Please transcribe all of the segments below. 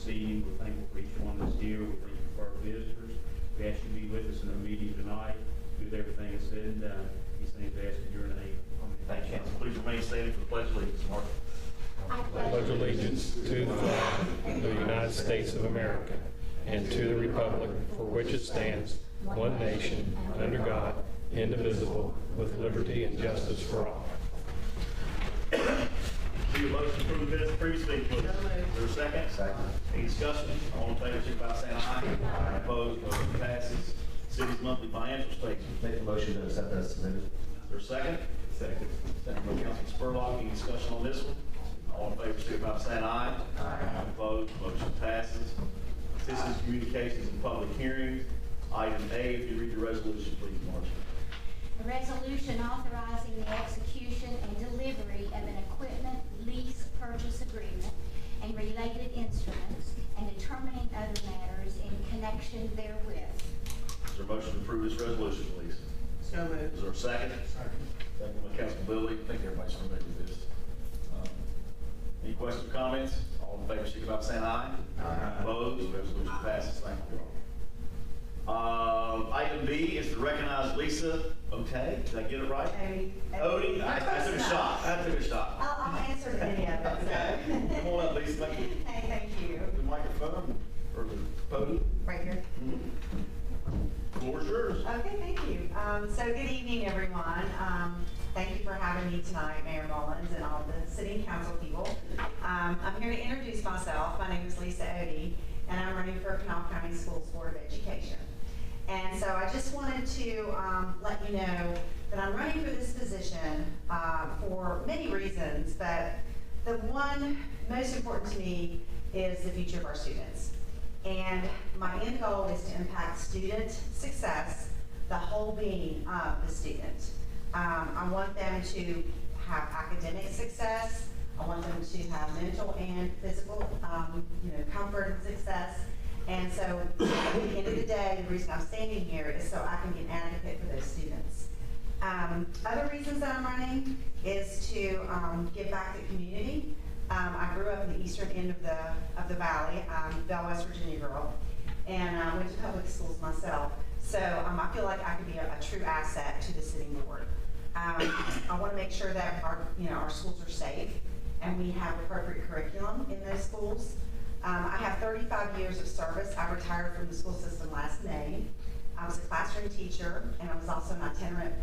this evening. We're thankful for each one that's here. We're thankful for our visitors. We ask you to be with us in our meeting tonight. With everything that's said and done, these things we ask in your name. Amen. Thank you, Council. Please remain standing for the Pledge of Allegiance. Mark. I pledge allegiance to the flag of the United States of America and to the republic for which it stands, one nation, under God, indivisible, with liberty and justice for all. Do your motion to approve the minutes previously, please. Is there a second? Second. Any discussion? All in favor, signify by saying aye. Aye. Opposed, motion passes. City's monthly financial statement. Make the motion to accept as submitted. Is there a second? Second. Second by Councilman Spurlock. Any discussion on this one? All in favor, signify by saying aye. Aye. Opposed, motion passes. Citizens' communications and public hearings. Item A, if you read your resolution, please, Marcia. A resolution authorizing the execution and delivery of an equipment lease purchase agreement and related instruments and determining other matters in connection therewith. Is there a motion to approve this resolution, please? So moved. Is there a second? Second by Councilman Lilly. I think everybody's familiar with this. Any questions or comments? All in favor, signify by saying aye. Aye. Opposed, resolution passes. Thank you all. Item B is to recognize Lisa. Okay, did I get it right? Odie. I took a shot. I'll answer to any of it. Okay. Come on up, Lisa. Thank you. Hey, thank you. The microphone or the podium. Right here. The floor is yours. Okay, thank you. So good evening, everyone. Thank you for having me tonight, Mayor Mullins and all the city and council people. I'm here to introduce myself. My name is Lisa Odie, and I'm running for Kanawha County Schools Board of Education. And so I just wanted to let you know that I'm running for this position for many reasons, but the one most important to me is the future of our students. And my end goal is to impact student success, the whole being of the student. I want them to have academic success. I want them to have mental and physical comfort and success. And so at the end of the day, the reason I'm standing here is so I can be an advocate for those students. Other reasons that I'm running is to give back to the community. I grew up in the eastern end of the valley. I'm a Bell, West Virginia girl, and I went to public schools myself. So I feel like I could be a true asset to the city board. I want to make sure that our schools are safe and we have appropriate curriculum in those schools. I have 35 years of service. I retired from the school system last May. I was a classroom teacher, and I was also an itinerant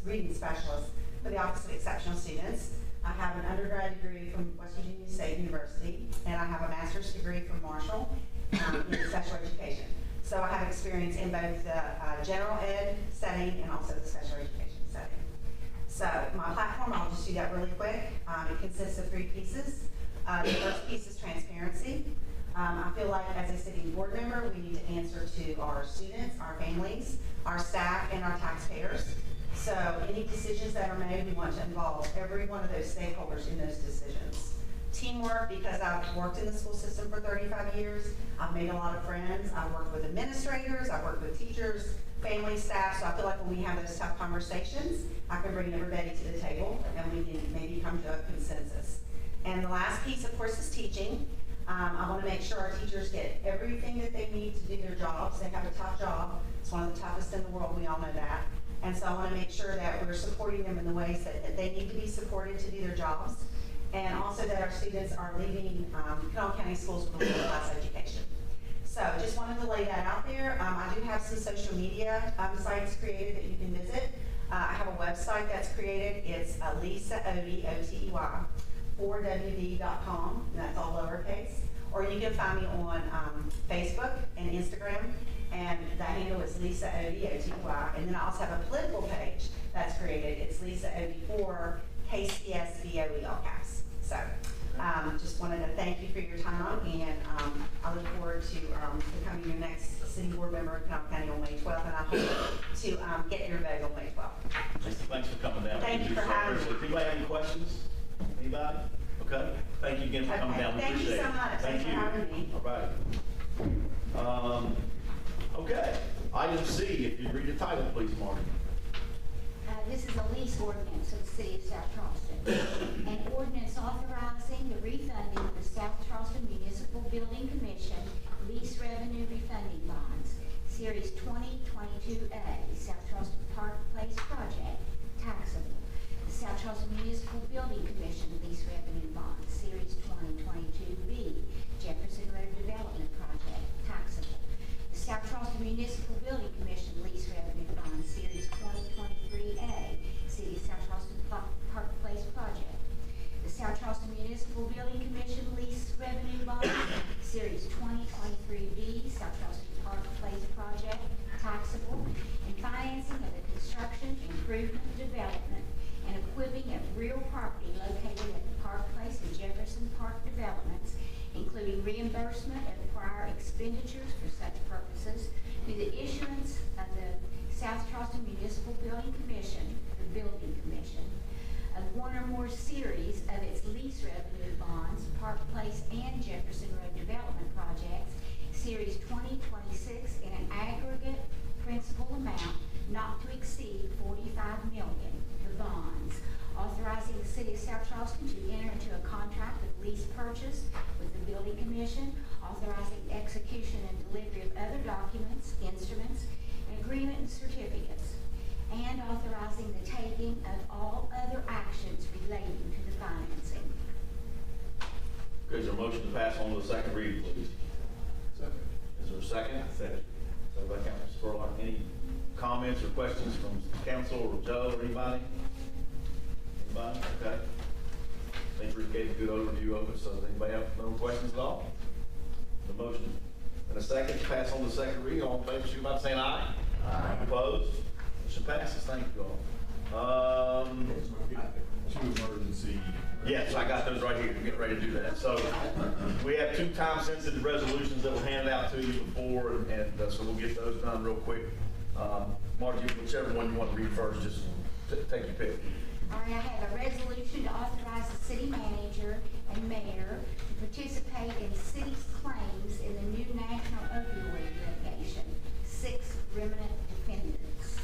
reading specialist for the Office of Exceptional Students. I have an undergrad degree from West Virginia State University, and I have a master's degree from Marshall in special education. So I have experience in both the general ed setting and also the special education setting. So my platform, I'll just do that really quick. It consists of 3 pieces. The first piece is transparency. I feel like as a city board member, we need to answer to our students, our families, our staff, and our taxpayers. So any decisions that are made, we want to involve every one of those stakeholders in those decisions. Teamwork, because I've worked in the school system for 35 years. I've made a lot of friends. I've worked with administrators. I've worked with teachers, family, staff. So I feel like when we have those tough conversations, I can bring everybody to the table and we can maybe come to a consensus. And the last piece, of course, is teaching. I want to make sure our teachers get everything that they need to do their jobs. They have a tough job. It's one of the toughest in the world. We all know that. And so I want to make sure that we're supporting them in the ways that they need to be supported to do their jobs. And also that our students are leaving Kanawha County Schools with a world-class education. So just wanted to lay that out there. I do have some social media sites created that you can visit. I have a website that's created. It's Lisa Odie, O-T-E-Y, 4wd.com, and that's all lowercase. Or you can find me on Facebook and Instagram, and the handle is Lisa Odie, O-T-E-Y. And then I also have a political page that's created. It's Lisa Odie for KCS-VOE, all caps. So just wanted to thank you for your time, and I look forward to becoming your next city board member of Kanawha County on May 12th, and I hope to get your vote on May 12th. Thanks for coming down. Thank you for having me. Anybody have any questions? Anybody? Okay. Thank you again for coming down. We Thank appreciate you so it. much. Thank you. For having me. All right. Okay. Item C, if you read the title, please, Marty. This is a lease ordinance of the city of South Charleston. An ordinance authorizing the refunding of the South Charleston Municipal Building Commission Municipal Building Commission Lease Revenue Bond, Series 2022B, Jefferson Road Development Project, taxable. The South Charleston Municipal Building Commission Lease Revenue Bond, Series 2023A, City of South Charleston Park Place Project. The South Charleston Municipal Building Commission Lease Revenue Bond, Series 2023B, South Charleston Park Place Project, taxable, and financing of the construction, improvement, development, and equipping of real property located at the Park Place and Jefferson Park developments, including reimbursement of prior expenditures for such purposes through the issuance of the South Charleston Municipal Building Commission, the Building Commission, of one or more series of its lease revenue bonds, Park Place and Jefferson Road Development Projects, Series 2026, in an aggregate principal amount not to exceed $45 million, the bonds, authorizing the City of South Charleston to enter into a contract of lease purchase with the Building Commission, authorizing execution and delivery of other documents, instruments, and agreement and certificates, and authorizing the taking of all other actions relating to the financing. Okay, is there a motion to pass on to the second reading, please? Second. Is there a second? Second. So by Councilman Spurlock, any comments or questions from council or Joe or anybody? Anybody? Okay. I think Rick gave a good overview of it, so does anybody have no questions at all? The motion and a second to pass on the second reading. All in favor, signify by saying aye. Aye. Opposed? Motion passes. Thank you all. Two emergency. Yes, I got those right here. Get ready to do that. So we have two time-sensitive resolutions that were handed out to you before, and so we'll get those done real quick. Margie, whichever one you want to read first, just take your pick. All right, I have a resolution to authorize the city manager and mayor to participate in the city's claims in the new national opioid litigation, 6 remnant defendants.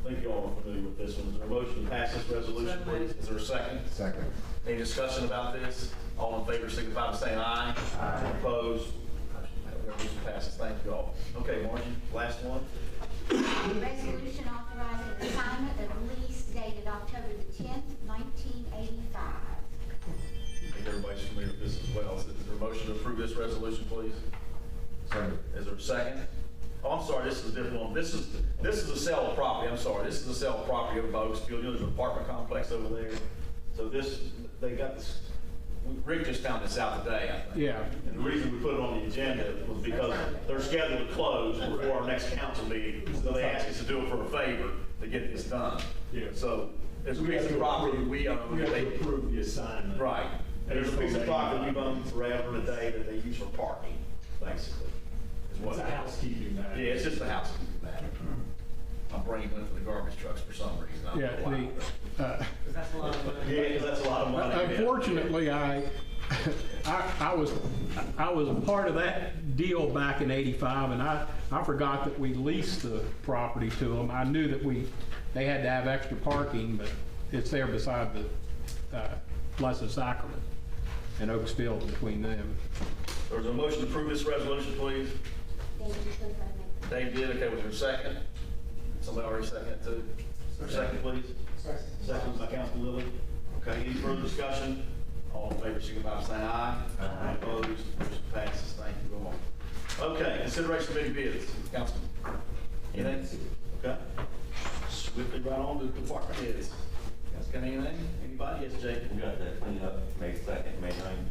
I think you all are familiar with this one. Is there a motion to pass this resolution, please? Is there a second? Second. Any discussion about this? All in favor, signify by saying aye. Aye. Opposed? Resolution passes. Thank you all. Okay, Margie, last one. Resolution authorizing the assignment of lease dated October the 10th, 1985. I think everybody's familiar with this as well. Is there a motion to approve this resolution, please? Second. Is there a second? Oh, I'm sorry, this is a different one. This is a sale of property. I'm sorry. This is a sale of property over by Oaksfield. You know, there's an apartment complex over there. So they got this, Rick just found this out today, I think. Yeah. And the reason we put it on the agenda was because they're scheduled to close before our next council meeting. So they asked us to do it for a favor to get this done. Yeah. So it's a piece of property we own. We have to approve the assignment. Right. And there's a piece of property we've owned forever and a day that they use for parking, basically. is what It's a it is. housekeeping matter. Yeah, it's just a housekeeping matter. I'm bringing it for the garbage trucks for some reason. I don't know why. That's a lot of money. Yeah, 'cause that's a lot of money. yeah. Unfortunately, I was a part of that deal back in '85, and I forgot that we leased the property to them. I knew that they had to have extra parking, but it's there beside the Blessed Sacrament and Oaks Field between them. There's a motion to approve this resolution, please. Dave did, okay, was there a second? Somebody already seconded it too? Second, please. Second by Councilman Lilly. Okay, any further discussion? All in favor, signify by saying aye. Aye. Opposed, motion passes, thank you, go on. Okay, consideration of any bids, Councilman. Anything? Okay. Swiftly right on to the department heads. Guys got anything? Anybody? Yes, Jake? We got that cleaned up May 2nd, May 9th.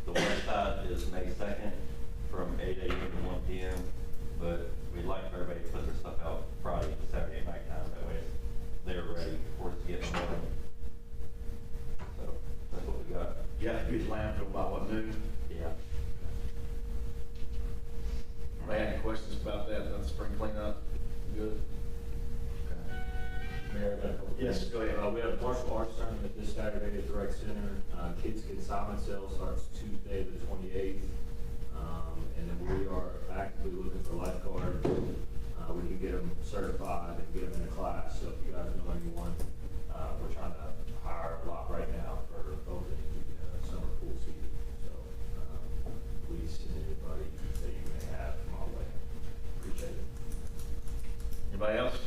The west side is May 2nd from 8 a.m. to 1 p.m. But we'd like for everybody to put their stuff out Friday to Saturday night time. That way they're ready for it to get going. So that's what we got. You have to be at the landfill by what, noon? Yeah. Anybody have any questions about that, the spring cleanup? Good? Okay. Mayor, I got a couple Yes, things. go ahead. We have a martial arts tournament this Saturday at the rec center. Kids consignment sale starts Tuesday the 28th. And then we are actively looking for lifeguards. We can get them certified and get them in a class. So if you guys know anyone, we're trying to hire a lot right now for opening the summer pool season. So please send anybody that you may have my way. Appreciate it. Anybody else?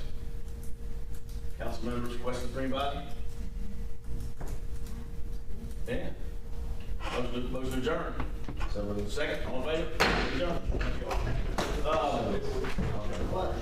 Council members, questions for anybody? Yeah. Motion adjourned. Second, all in favor? Adjourned. Thank you all.